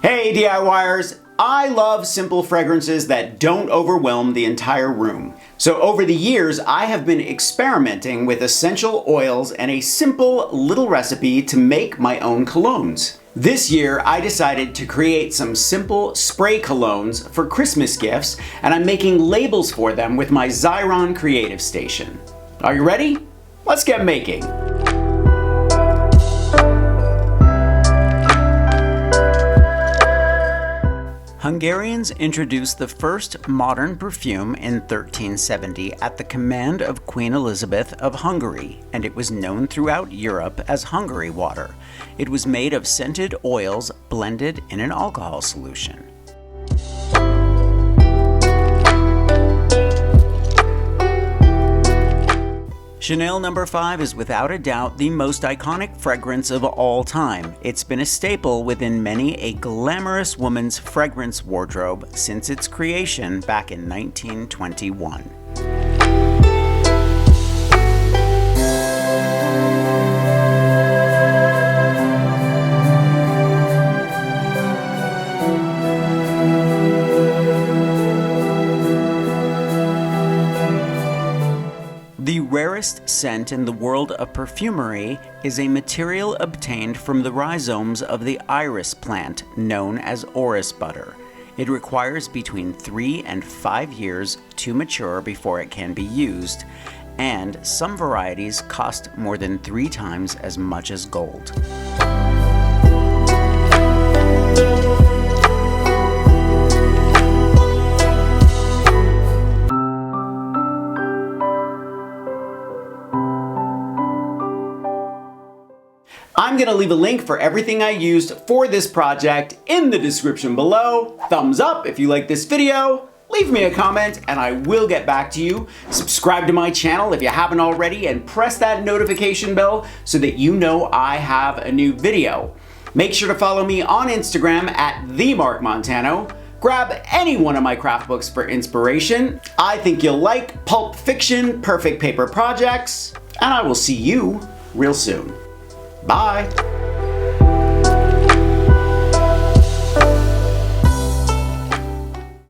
Hey DIYers! I love simple fragrances that don't overwhelm the entire room. So over the years, I have been experimenting with essential oils and a simple little recipe to make my own colognes. This year, I decided to create some simple spray colognes for Christmas gifts, and I'm making labels for them with my Xyron Creative Station. Are you ready? Let's get making. Hungarians introduced the first modern perfume in 1370 at the command of Queen Elizabeth of Hungary, and it was known throughout Europe as Hungary water. It was made of scented oils blended in an alcohol solution. Chanel No. 5 is without a doubt the most iconic fragrance of all time. It's been a staple within many a glamorous woman's fragrance wardrobe since its creation back in 1921. The rarest scent in the world of perfumery is a material obtained from the rhizomes of the iris plant known as orris butter. It requires between 3 and 5 years to mature before it can be used, and some varieties cost more than 3 times as much as gold. I'm going to leave a link for everything I used for this project in the description below. Thumbs up if you like this video, leave me a comment and I will get back to you. Subscribe to my channel if you haven't already and press that notification bell so that you know I have a new video. Make sure to follow me on Instagram at Mark Montano. Grab any one of my craft books for inspiration. I think you'll like Pulp Fiction Perfect Paper Projects, and I will see you real soon. Bye!